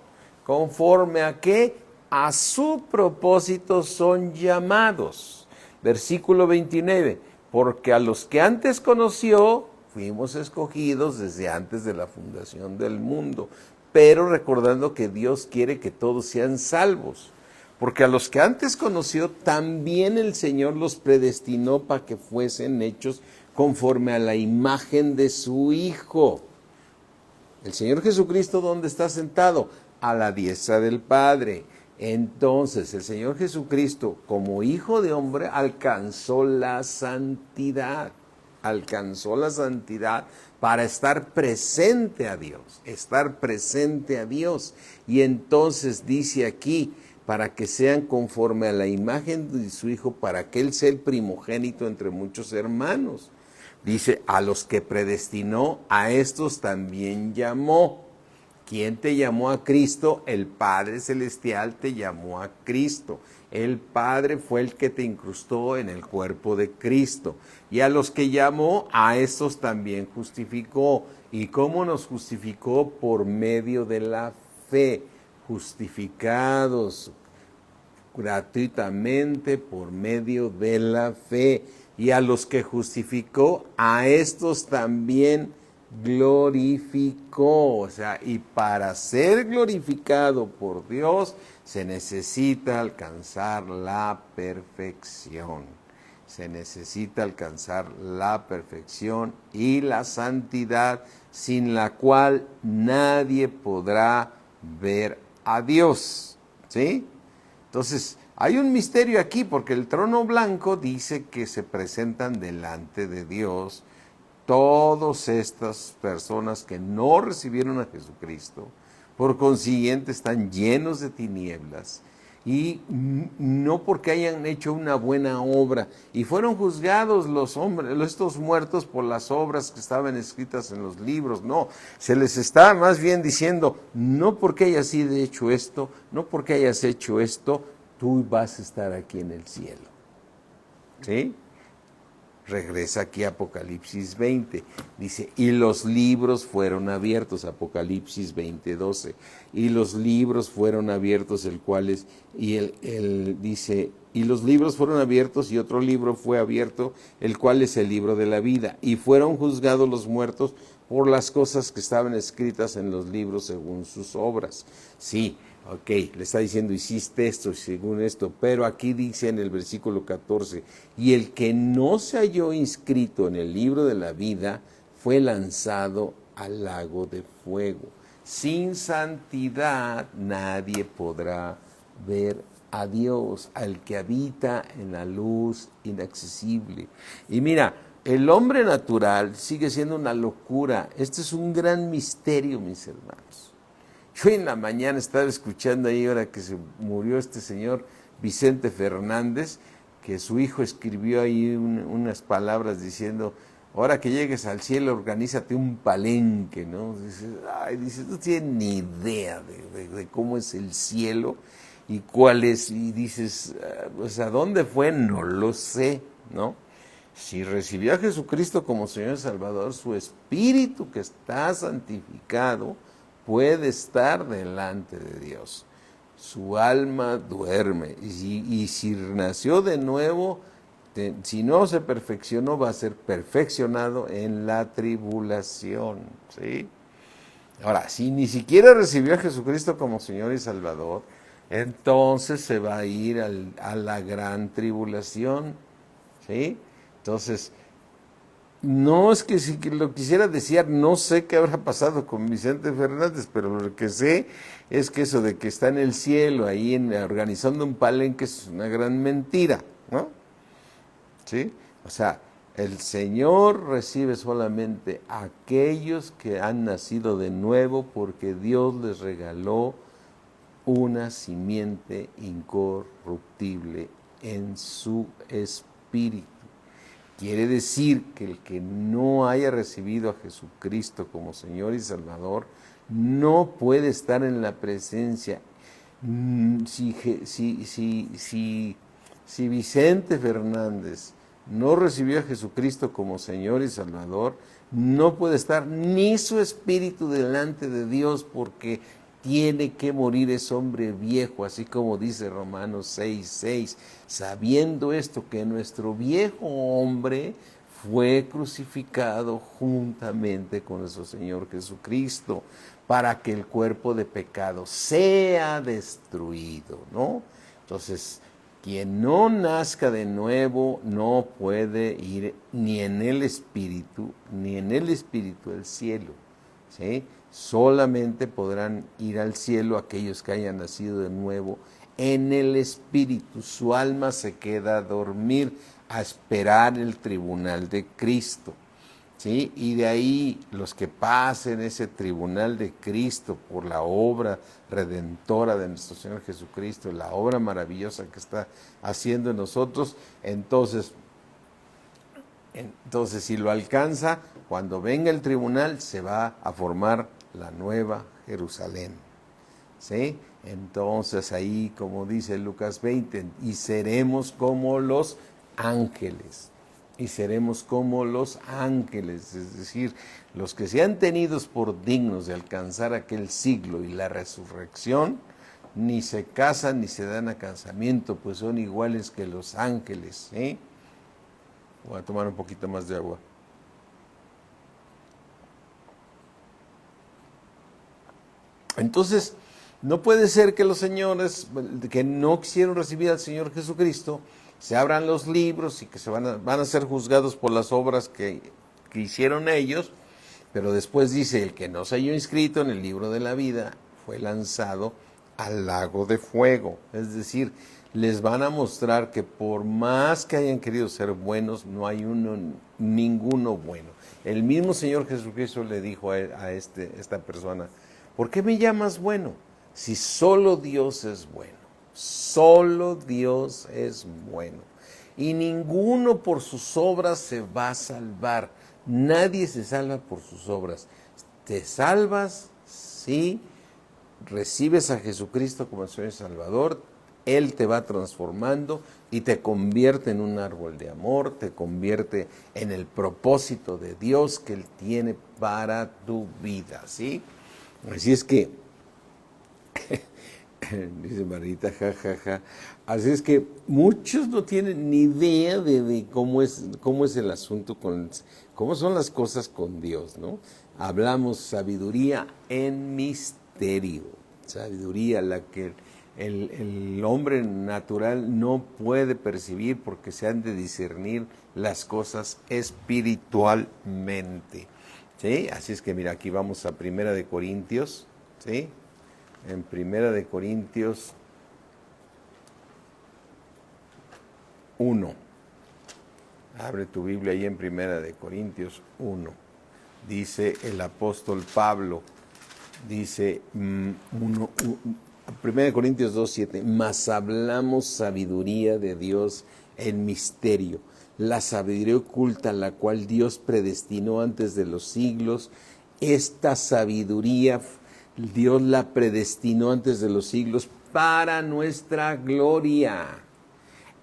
¿conforme a qué? A su propósito son llamados. Versículo 29, porque a los que antes conoció, fuimos escogidos desde antes de la fundación del mundo, pero recordando que Dios quiere que todos sean salvos. Porque a los que antes conoció, también el Señor los predestinó para que fuesen hechos conforme a la imagen de su Hijo. El Señor Jesucristo, ¿dónde está sentado? A la diestra del Padre. Entonces, el Señor Jesucristo, como Hijo de hombre, alcanzó la santidad. Alcanzó la santidad para estar presente a Dios. Estar presente a Dios. Y entonces dice aquí, para que sean conforme a la imagen de su Hijo, para que Él sea el primogénito entre muchos hermanos. Dice, a los que predestinó, a estos también llamó. ¿Quién te llamó a Cristo? El Padre Celestial te llamó a Cristo. El Padre fue el que te incrustó en el cuerpo de Cristo. Y a los que llamó, a estos también justificó. ¿Y cómo nos justificó? Por medio de la fe. Justificados gratuitamente por medio de la fe. Y a los que justificó, a estos también glorificó. O sea, y para ser glorificado por Dios se necesita alcanzar la perfección. Se necesita alcanzar la perfección y la santidad, sin la cual nadie podrá ver a Dios. ¿Sí? Entonces, hay un misterio aquí, porque el trono blanco dice que se presentan delante de Dios todas estas personas que no recibieron a Jesucristo, por consiguiente están llenos de tinieblas, y no porque hayan hecho una buena obra, y fueron juzgados los hombres, estos muertos, por las obras que estaban escritas en los libros. No, se les está más bien diciendo, no porque hayas sido hecho esto, no porque hayas hecho esto, tú vas a estar aquí en el cielo. ¿Sí? Regresa aquí a Apocalipsis 20, dice, y los libros fueron abiertos, Apocalipsis 20:12, y los libros fueron abiertos, el cual es, y él dice, y los libros fueron abiertos, y otro libro fue abierto, el cual es el libro de la vida, y fueron juzgados los muertos por las cosas que estaban escritas en los libros según sus obras. Sí, Ok, le está diciendo, hiciste esto, según esto, pero aquí dice en el versículo 14, y el que no se halló inscrito en el libro de la vida fue lanzado al lago de fuego. Sin santidad nadie podrá ver a Dios, al que habita en la luz inaccesible. Y mira, el hombre natural sigue siendo una locura. Este es un gran misterio, mis hermanos. Yo en la mañana estaba escuchando ahí, ahora que se murió este señor Vicente Fernández, que su hijo escribió ahí unas palabras diciendo, ahora que llegues al cielo, organízate un palenque, ¿no? Dices, no tienes ni idea de cómo es el cielo y cuál es, y dices, pues ¿a dónde fue? No lo sé, ¿no? Si recibió a Jesucristo como Señor y Salvador, su espíritu que está santificado puede estar delante de Dios. Su alma duerme y si nació de nuevo, si no se perfeccionó, va a ser perfeccionado en la tribulación, ¿sí? Ahora, si ni siquiera recibió a Jesucristo como Señor y Salvador, entonces se va a ir a la gran tribulación, ¿sí? Entonces, no es que si lo quisiera desear, no sé qué habrá pasado con Vicente Fernández, pero lo que sé es que eso de que está en el cielo, ahí organizando un palenque, es una gran mentira, ¿no? ¿Sí? O sea, el Señor recibe solamente a aquellos que han nacido de nuevo porque Dios les regaló una simiente incorruptible en su espíritu. Quiere decir que el que no haya recibido a Jesucristo como Señor y Salvador no puede estar en la presencia. Si Vicente Fernández no recibió a Jesucristo como Señor y Salvador, no puede estar ni su espíritu delante de Dios porque tiene que morir ese hombre viejo, así como dice Romanos 6:6, sabiendo esto que nuestro viejo hombre fue crucificado juntamente con nuestro Señor Jesucristo para que el cuerpo de pecado sea destruido, ¿no? Entonces, quien no nazca de nuevo no puede ir ni en el espíritu del cielo, ¿sí? Solamente podrán ir al cielo aquellos que hayan nacido de nuevo en el espíritu. Su alma se queda a dormir, a esperar el tribunal de Cristo, ¿sí? Y de ahí los que pasen ese tribunal de Cristo por la obra redentora de nuestro Señor Jesucristo, la obra maravillosa que está haciendo en nosotros, entonces si lo alcanza, cuando venga el tribunal se va a formar la nueva Jerusalén, ¿sí? Entonces ahí, como dice Lucas 20, y seremos como los ángeles, y seremos como los ángeles, es decir, los que sean tenidos por dignos de alcanzar aquel siglo y la resurrección, ni se casan ni se dan a casamiento, pues son iguales que los ángeles, ¿sí? Voy a tomar un poquito más de agua. Entonces, no puede ser que los señores que no quisieron recibir al Señor Jesucristo se abran los libros y que van a ser juzgados por las obras que hicieron ellos, pero después dice, el que no se halló inscrito en el libro de la vida fue lanzado al lago de fuego. Es decir, les van a mostrar que por más que hayan querido ser buenos, no hay ninguno bueno. El mismo Señor Jesucristo le dijo a esta persona, ¿por qué me llamas bueno? Si solo Dios es bueno, solo Dios es bueno. Y ninguno por sus obras se va a salvar. Nadie se salva por sus obras. Te salvas si recibes a Jesucristo como Señor y Salvador. Él te va transformando y te convierte en un árbol de amor, te convierte en el propósito de Dios que Él tiene para tu vida, ¿sí? Así es que, dice Marita, jajaja, así es que muchos no tienen ni idea de cómo es el asunto, cómo son las cosas con Dios, ¿no? Hablamos sabiduría en misterio, sabiduría, la que el hombre natural no puede percibir porque se han de discernir las cosas espiritualmente. ¿Sí? Así es que mira, aquí vamos a Primera de Corintios, ¿sí? En Primera de Corintios 1. Abre tu Biblia ahí en Primera de Corintios 1. Dice el apóstol Pablo, dice 1 de Corintios 2:7, mas hablamos sabiduría de Dios en misterio, la sabiduría oculta, la cual Dios predestinó antes de los siglos. Esta sabiduría Dios la predestinó antes de los siglos para nuestra gloria.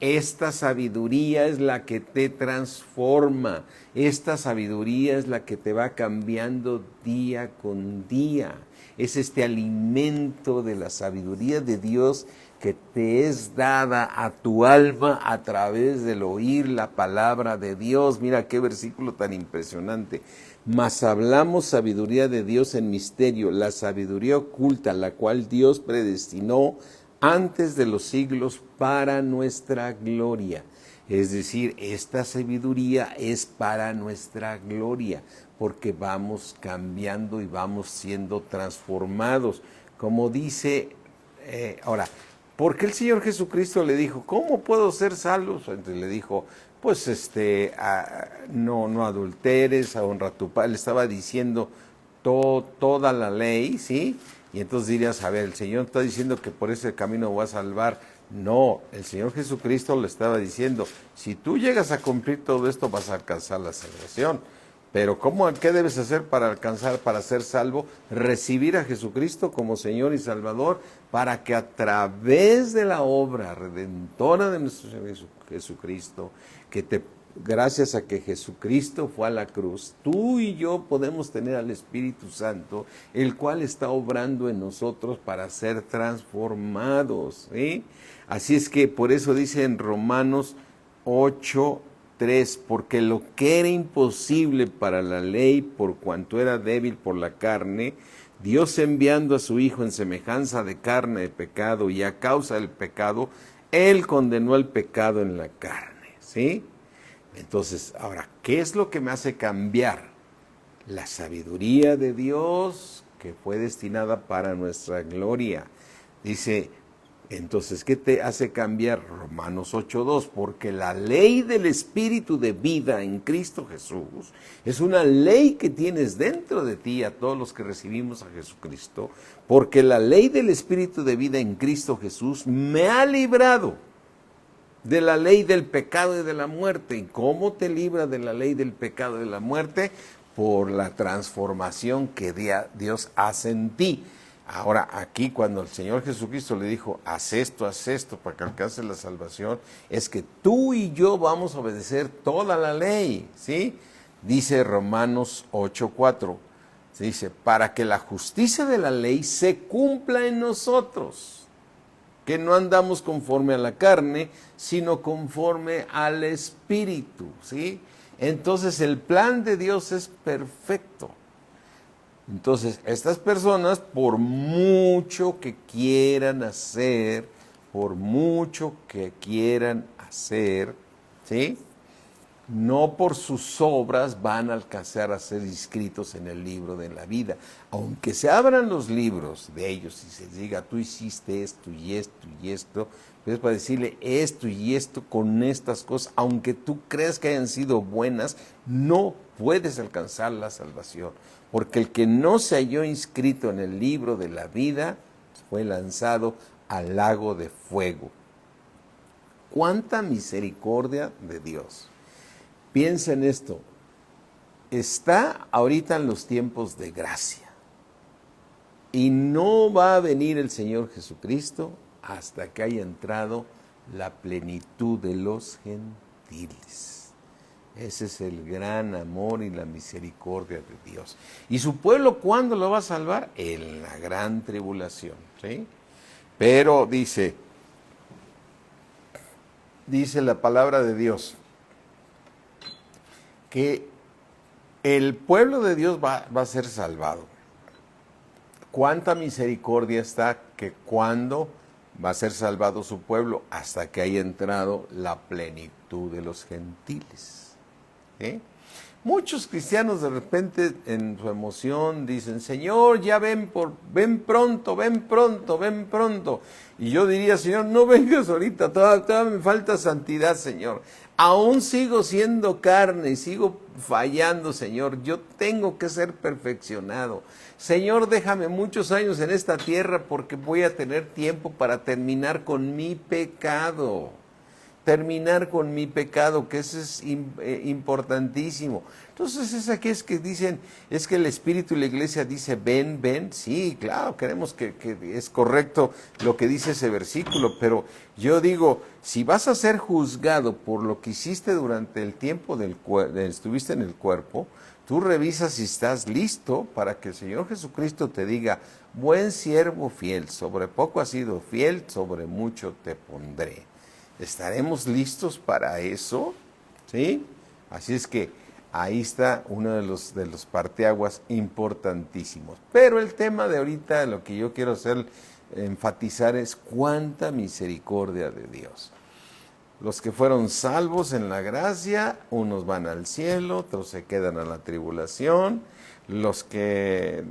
Esta sabiduría es la que te transforma. Esta sabiduría es la que te va cambiando día con día. Es este alimento de la sabiduría de Dios que te es dada a tu alma a través del oír la palabra de Dios. Mira qué versículo tan impresionante. Mas hablamos sabiduría de Dios en misterio, la sabiduría oculta, la cual Dios predestinó antes de los siglos para nuestra gloria. Es decir, esta sabiduría es para nuestra gloria, porque vamos cambiando y vamos siendo transformados. Como dice, ahora, ¿por qué el Señor Jesucristo le dijo, ¿cómo puedo ser salvo? Entonces le dijo, pues no adulteres, honra a tu padre. Le estaba diciendo toda la ley, ¿sí? Y entonces dirías, a ver, el Señor está diciendo que por ese camino voy a salvar. No, el Señor Jesucristo le estaba diciendo, si tú llegas a cumplir todo esto vas a alcanzar la salvación. Pero ¿qué debes hacer para ser salvo? Recibir a Jesucristo como Señor y Salvador, para que a través de la obra redentora de nuestro Señor Jesucristo, gracias a que Jesucristo fue a la cruz, tú y yo podemos tener al Espíritu Santo, el cual está obrando en nosotros para ser transformados, ¿sí? Así es que por eso dice en Romanos 8:3, porque lo que era imposible para la ley, por cuanto era débil por la carne, Dios enviando a su Hijo en semejanza de carne de pecado, y a causa del pecado, Él condenó el pecado en la carne, ¿sí? Entonces, ahora, ¿qué es lo que me hace cambiar? La sabiduría de Dios que fue destinada para nuestra gloria. Dice, entonces, ¿qué te hace cambiar? Romanos 8:2, porque la ley del Espíritu de vida en Cristo Jesús es una ley que tienes dentro de ti a todos los que recibimos a Jesucristo, porque la ley del Espíritu de vida en Cristo Jesús me ha librado de la ley del pecado y de la muerte. ¿Y cómo te libra de la ley del pecado y de la muerte? Por la transformación que Dios hace en ti. Ahora, aquí cuando el Señor Jesucristo le dijo, haz esto para que alcances la salvación, es que tú y yo vamos a obedecer toda la ley, ¿sí? Dice Romanos 8:4, dice, para que la justicia de la ley se cumpla en nosotros, que no andamos conforme a la carne, sino conforme al Espíritu, ¿sí? Entonces el plan de Dios es perfecto. Entonces, estas personas, por mucho que quieran hacer, ¿sí? No por sus obras van a alcanzar a ser inscritos en el libro de la vida. Aunque se abran los libros de ellos y se diga, tú hiciste esto y esto y esto, pues para decirle esto y esto con estas cosas, aunque tú creas que hayan sido buenas, no puedes alcanzar la salvación. Porque el que no se halló inscrito en el libro de la vida fue lanzado al lago de fuego. ¡Cuánta misericordia de Dios! Piensa en esto, está ahorita en los tiempos de gracia y no va a venir el Señor Jesucristo hasta que haya entrado la plenitud de los gentiles. Ese es el gran amor y la misericordia de Dios. ¿Y su pueblo cuándo lo va a salvar? En la gran tribulación, ¿sí? Pero dice la palabra de Dios, que el pueblo de Dios va a ser salvado. ¿Cuánta misericordia está que cuando va a ser salvado su pueblo? Hasta que haya entrado la plenitud de los gentiles. ¿Sí? Muchos cristianos de repente en su emoción dicen, Señor, ya ven pronto, ven pronto, ven pronto. Y yo diría, Señor, no vengas ahorita, todavía me falta santidad, Señor. Aún sigo siendo carne, sigo fallando, Señor. Yo tengo que ser perfeccionado. Señor, déjame muchos años en esta tierra porque voy a tener tiempo para terminar con mi pecado. Terminar con mi pecado, que eso es importantísimo. Entonces es aquí es que dicen, es que el Espíritu y la Iglesia dice, ven, ven, sí, claro, queremos que es correcto lo que dice ese versículo, pero yo digo, si vas a ser juzgado por lo que hiciste durante el tiempo estuviste en el cuerpo, tú revisas si estás listo para que el Señor Jesucristo te diga, buen siervo fiel, sobre poco has sido fiel, sobre mucho te pondré. ¿Estaremos listos para eso? ¿Sí? Así es que ahí está uno de los parteaguas importantísimos. Pero el tema de ahorita, lo que yo quiero enfatizar es cuánta misericordia de Dios. Los que fueron salvos en la gracia, unos van al cielo, otros se quedan a la tribulación. Los que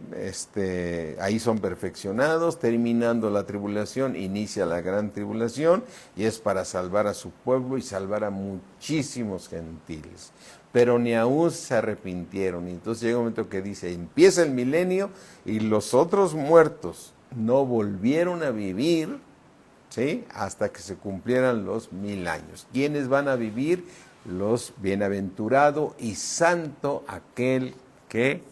ahí son perfeccionados, terminando la tribulación, inicia la gran tribulación y es para salvar a su pueblo y salvar a muchísimos gentiles. Pero ni aún se arrepintieron. Y entonces llega un momento que dice, empieza el milenio y los otros muertos no volvieron a vivir, ¿sí? Hasta que se cumplieran los 1000 años. ¿Quiénes van a vivir? Los bienaventurado y santo aquel que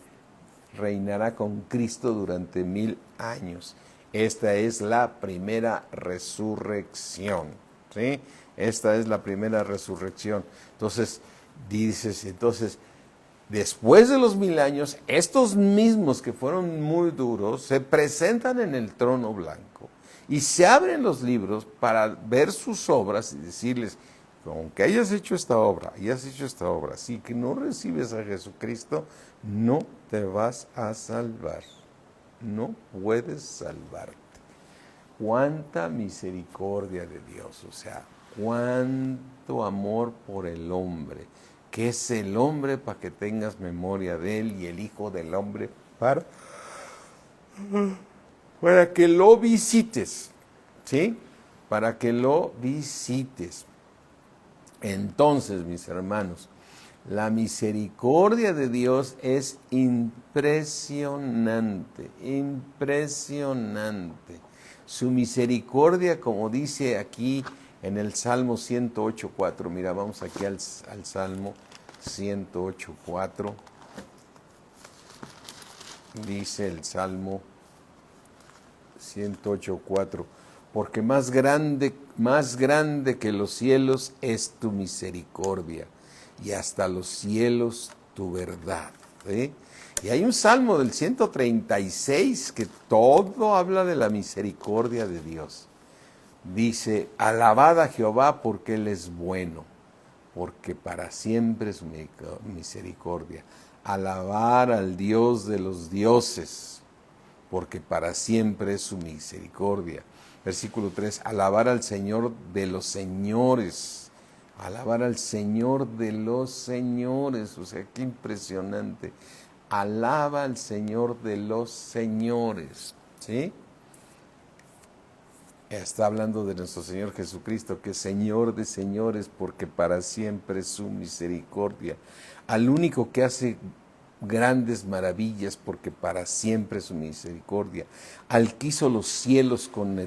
reinará con Cristo durante 1000 años. Esta es la primera resurrección, ¿sí? Esta es la primera resurrección. Entonces, después de los 1000 años, estos mismos que fueron muy duros, se presentan en el trono blanco y se abren los libros para ver sus obras y decirles, aunque hayas hecho esta obra, si que no recibes a Jesucristo, no te vas a salvar, no puedes salvarte. Cuánta misericordia de Dios, o sea, cuánto amor por el hombre, que es el hombre para que tengas memoria de él y el Hijo del Hombre para que lo visites, ¿sí? Para que lo visites. Entonces, mis hermanos, la misericordia de Dios es impresionante, impresionante. Su misericordia, como dice aquí en el Salmo 108.4, mira, vamos aquí al Salmo 108.4, dice el Salmo 108.4, porque más grande que los cielos es tu misericordia, y hasta los cielos tu verdad. ¿Sí? Y hay un salmo del 136 que todo habla de la misericordia de Dios. Dice, alabad a Jehová porque Él es bueno, porque para siempre es su misericordia. Alabar al Dios de los dioses, porque para siempre es su misericordia. Versículo 3, alabar al Señor de los señores. Alabar al Señor de los señores. O sea, qué impresionante. Alaba al Señor de los señores. ¿Sí? Está hablando de nuestro Señor Jesucristo, que es Señor de señores, porque para siempre es su misericordia. Al único que hace grandes maravillas, porque para siempre es su misericordia. Al que hizo los cielos con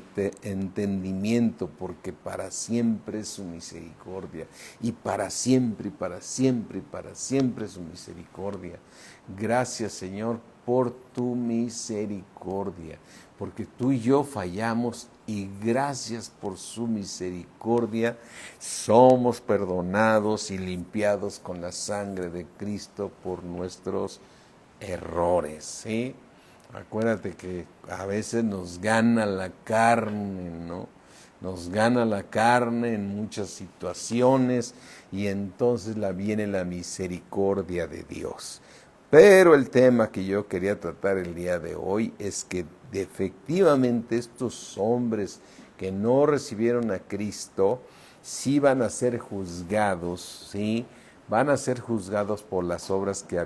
entendimiento, porque para siempre es su misericordia. Y para siempre, y para siempre, y para siempre es su misericordia. Gracias, Señor, por tu misericordia, porque tú y yo fallamos y gracias por su misericordia somos perdonados y limpiados con la sangre de Cristo por nuestros errores, ¿sí? Acuérdate que a veces nos gana la carne, ¿no? Nos gana la carne en muchas situaciones y entonces viene la misericordia de Dios. Pero el tema que yo quería tratar el día de hoy es que efectivamente estos hombres que no recibieron a Cristo, sí van a ser juzgados, ¿sí? Van a ser juzgados por las obras que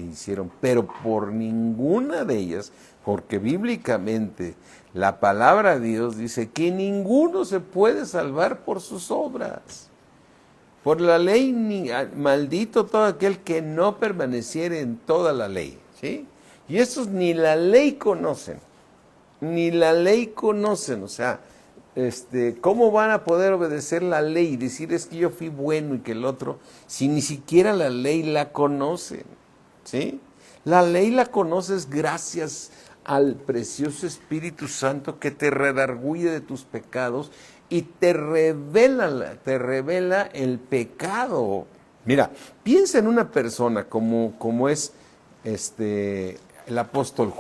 hicieron, pero por ninguna de ellas, porque bíblicamente la palabra de Dios dice que ninguno se puede salvar por sus obras. Por la ley, maldito todo aquel que no permaneciere en toda la ley, ¿sí? Y estos ni la ley conocen, ni la ley conocen, o sea, ¿cómo van a poder obedecer la ley y decir es que yo fui bueno y que el otro, si ni siquiera la ley la conocen, ¿sí? La ley la conoces gracias al precioso Espíritu Santo que te redarguye de tus pecados y te revela el pecado. Mira, piensa en una persona como es el apóstol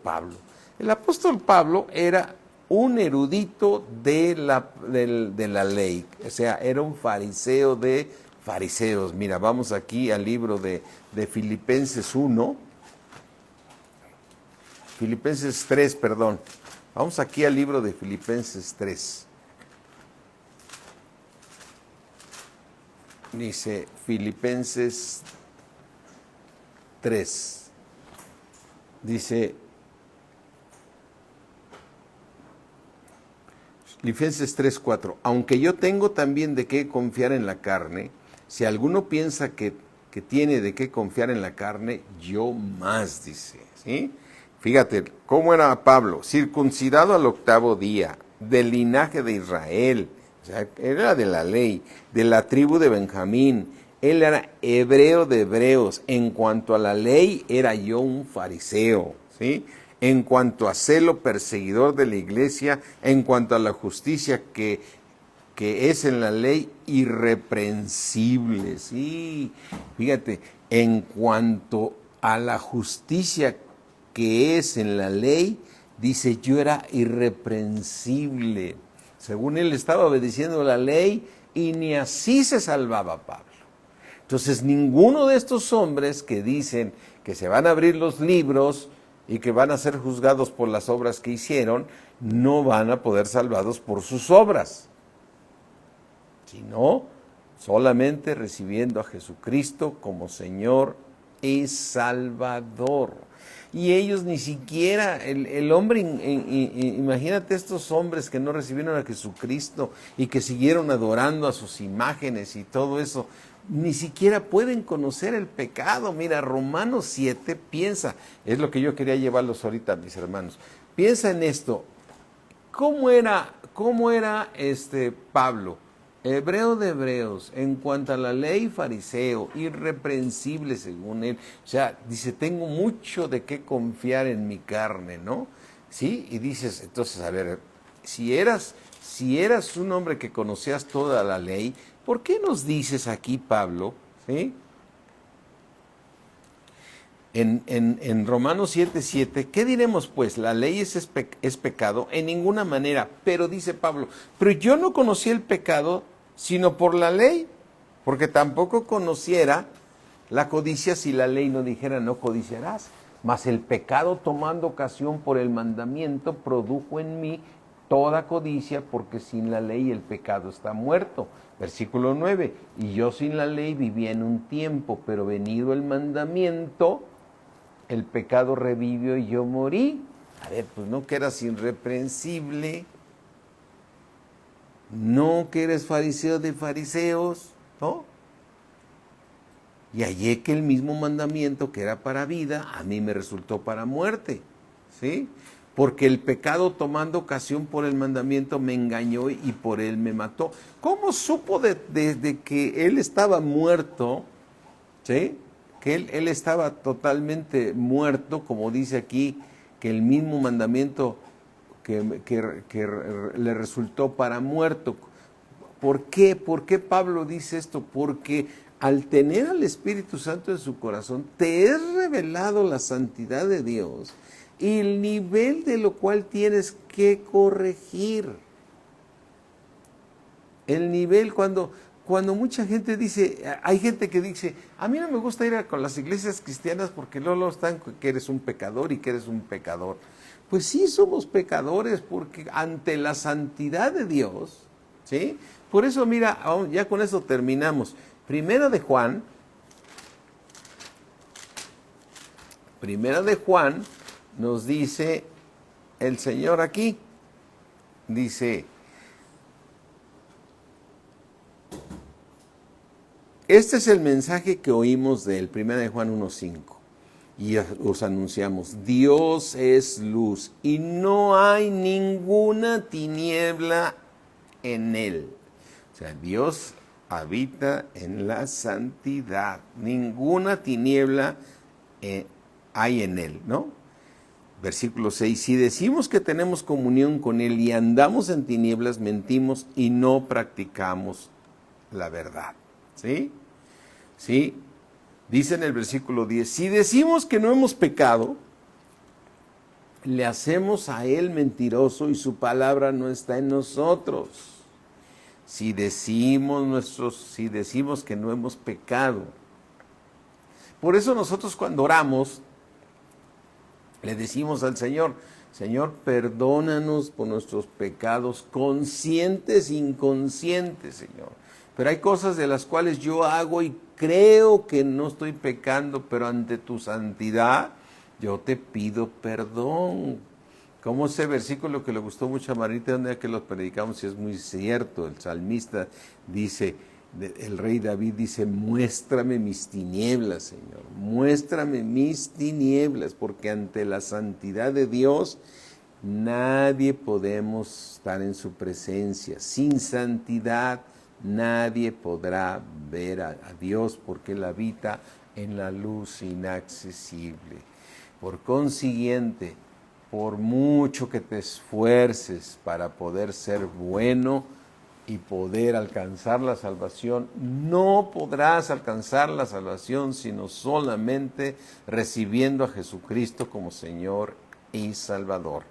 Pablo. El apóstol Pablo era un erudito de la ley, o sea, era un fariseo de fariseos. Mira, vamos aquí al libro de Filipenses 1, Filipenses 3, perdón. Vamos aquí al libro de Filipenses 3. Dice Filipenses 3. Dice Filipenses 3:4. Aunque yo tengo también de qué confiar en la carne, si alguno piensa que tiene de qué confiar en la carne, yo más, dice, ¿sí? Fíjate, ¿cómo era Pablo? Circuncidado al 8º día, del linaje de Israel, o sea, era de la ley, de la tribu de Benjamín, él era hebreo de hebreos, en cuanto a la ley era yo un fariseo, ¿sí? En cuanto a celo perseguidor de la iglesia, en cuanto a la justicia que es en la ley irreprensible, sí, fíjate, en cuanto a la justicia que es en la ley, dice yo era irreprensible. Según él estaba obedeciendo la ley y ni así se salvaba Pablo. Entonces ninguno de estos hombres que dicen que se van a abrir los libros y que van a ser juzgados por las obras que hicieron, no van a poder salvados por sus obras, sino solamente recibiendo a Jesucristo como Señor y Salvador. Y ellos ni siquiera, el hombre, imagínate estos hombres que no recibieron a Jesucristo y que siguieron adorando a sus imágenes y todo eso, ni siquiera pueden conocer el pecado. Mira, Romanos 7, piensa, es lo que yo quería llevarlos ahorita, mis hermanos. Piensa en esto, ¿cómo era Pablo? Hebreo de hebreos, en cuanto a la ley fariseo, irreprensible según él. O sea, dice, tengo mucho de qué confiar en mi carne, ¿no? ¿Sí? Y dices, entonces, a ver, si eras un hombre que conocías toda la ley, ¿por qué nos dices aquí, Pablo, ¿sí? En Romanos 7:7, ¿qué diremos pues? ¿La ley es pecado? En ninguna manera. Pero dice Pablo, pero yo no conocí el pecado sino por la ley, porque tampoco conociera la codicia si la ley no dijera no codiciarás. Mas el pecado, tomando ocasión por el mandamiento, produjo en mí toda codicia, porque sin la ley el pecado está muerto. Versículo 9, y yo sin la ley vivía en un tiempo, pero venido el mandamiento, el pecado revivió y yo morí. A ver, pues no que eras irreprensible, no que eres fariseo de fariseos, ¿no? Y hallé que el mismo mandamiento que era para vida, a mí me resultó para muerte, ¿sí? Porque el pecado, tomando ocasión por el mandamiento, me engañó y por él me mató. ¿Cómo supo de que él estaba muerto? ¿Sí? Que él estaba totalmente muerto, como dice aquí, que el mismo mandamiento que le resultó para muerto. ¿Por qué? ¿Por qué Pablo dice esto? Porque al tener al Espíritu Santo en su corazón, te es revelado la santidad de Dios y el nivel de lo cual tienes que corregir. El nivel cuando cuando mucha gente dice, hay gente que dice, a mí no me gusta ir con las iglesias cristianas porque luego están que eres un pecador y que eres un pecador. Pues sí somos pecadores porque ante la santidad de Dios, ¿sí? Por eso mira, ya con eso terminamos. Primera de Juan nos dice el Señor aquí, dice, este es el mensaje que oímos de él, Primera de Juan 1:5, y os anunciamos, Dios es luz y no hay ninguna tiniebla en él. O sea, Dios habita en la santidad, ninguna tiniebla hay en él, ¿no? Versículo 6, si decimos que tenemos comunión con él y andamos en tinieblas, mentimos y no practicamos la verdad, ¿sí? ¿Sí? Dice en el versículo 10, si decimos que no hemos pecado, le hacemos a él mentiroso y su palabra no está en nosotros. Si decimos que no hemos pecado. Por eso nosotros cuando oramos, le decimos al Señor, Señor, perdónanos por nuestros pecados conscientes e inconscientes, Señor. Pero hay cosas de las cuales yo hago y creo que no estoy pecando, pero ante tu santidad yo te pido perdón. Como ese versículo que le gustó mucho a Marita, donde que lo predicamos, y es muy cierto, el salmista dice, el rey David dice, muéstrame mis tinieblas, Señor, muéstrame mis tinieblas, porque ante la santidad de Dios nadie podemos estar en su presencia. Sin santidad nadie podrá ver a Dios, porque Él habita en la luz inaccesible. Por consiguiente, por mucho que te esfuerces para poder ser bueno y poder alcanzar la salvación, no podrás alcanzar la salvación sino solamente recibiendo a Jesucristo como Señor y Salvador.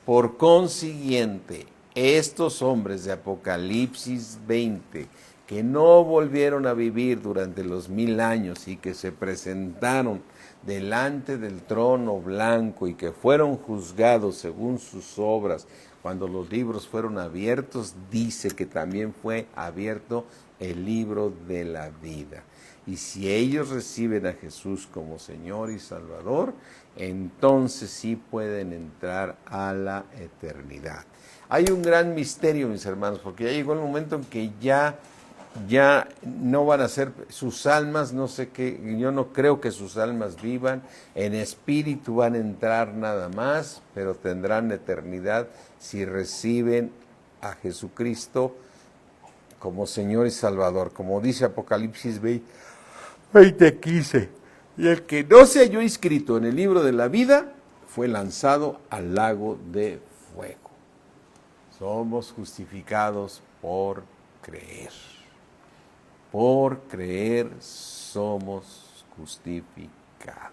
Por consiguiente, estos hombres de Apocalipsis 20, que no volvieron a vivir durante los 1000 años y que se presentaron delante del trono blanco y que fueron juzgados según sus obras, cuando los libros fueron abiertos, dice que también fue abierto el libro de la vida. Y si ellos reciben a Jesús como Señor y Salvador, entonces sí pueden entrar a la eternidad. Hay un gran misterio, mis hermanos, porque ya llegó el momento en que ya no van a ser sus almas, no sé qué, yo no creo que sus almas vivan, en espíritu van a entrar nada más, pero tendrán eternidad si reciben a Jesucristo como Señor y Salvador, como dice Apocalipsis 20:15. Y el que no se halló inscrito en el libro de la vida fue lanzado al lago de fuego. Somos justificados por creer. Por creer somos justificados.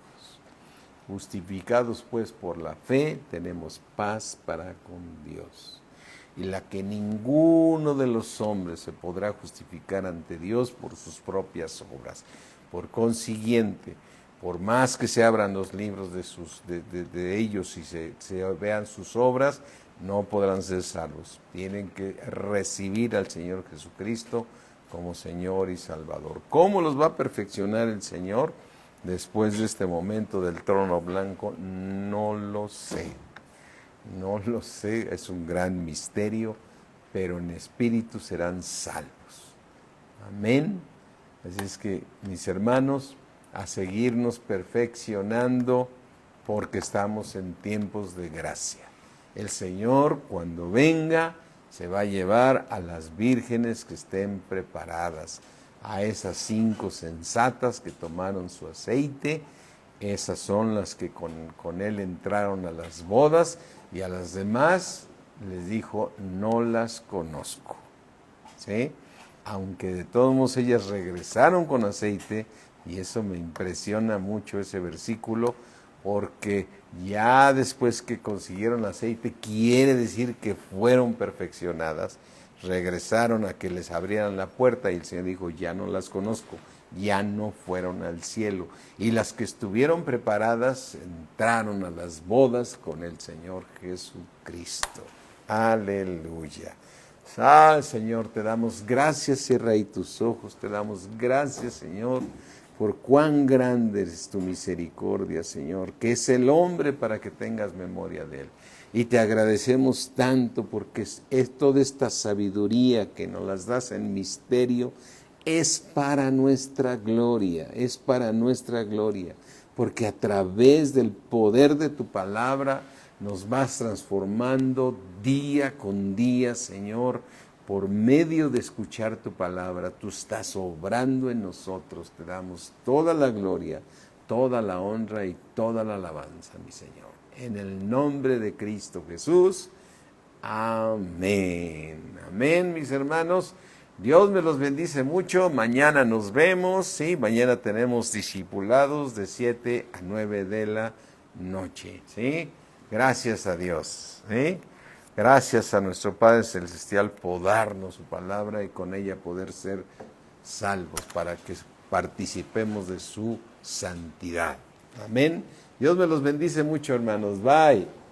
Justificados pues por la fe, tenemos paz para con Dios. Y la que ninguno de los hombres se podrá justificar ante Dios por sus propias obras. Por consiguiente, por más que se abran los libros de ellos y se vean sus obras, no podrán ser salvos. Tienen que recibir al Señor Jesucristo como Señor y Salvador. ¿Cómo los va a perfeccionar el Señor después de este momento del trono blanco? No lo sé. No lo sé, es un gran misterio, pero en espíritu serán salvos. Amén. Así es que, mis hermanos, a seguirnos perfeccionando porque estamos en tiempos de gracia. El Señor, cuando venga, se va a llevar a las vírgenes que estén preparadas, a esas 5 sensatas que tomaron su aceite. Esas son las que con él entraron a las bodas, y a las demás les dijo, no las conozco. ¿Sí? Aunque de todos modos ellas regresaron con aceite, y eso me impresiona mucho ese versículo, porque ya después que consiguieron aceite, quiere decir que fueron perfeccionadas, regresaron a que les abrieran la puerta y el Señor dijo, ya no las conozco, ya no fueron al cielo. Y las que estuvieron preparadas entraron a las bodas con el Señor Jesucristo. Aleluya. Señor, te damos gracias, cierra ahí tus ojos, te damos gracias, Señor, por cuán grande es tu misericordia, Señor, que es el hombre para que tengas memoria de él. Y te agradecemos tanto porque es toda esta sabiduría que nos las das en misterio, es para nuestra gloria, es para nuestra gloria, porque a través del poder de tu palabra nos vas transformando día con día, Señor, por medio de escuchar tu palabra. Tú estás obrando en nosotros, te damos toda la gloria, toda la honra y toda la alabanza, mi Señor. En el nombre de Cristo Jesús, amén. Amén, mis hermanos. Dios me los bendice mucho. Mañana nos vemos. Sí, mañana tenemos discipulados de 7 a 9 de la noche. ¿Sí? Gracias a Dios. ¿Sí? Gracias a nuestro Padre Celestial por darnos su palabra y con ella poder ser salvos para que participemos de su santidad. Amén. Dios me los bendice mucho, hermanos. Bye.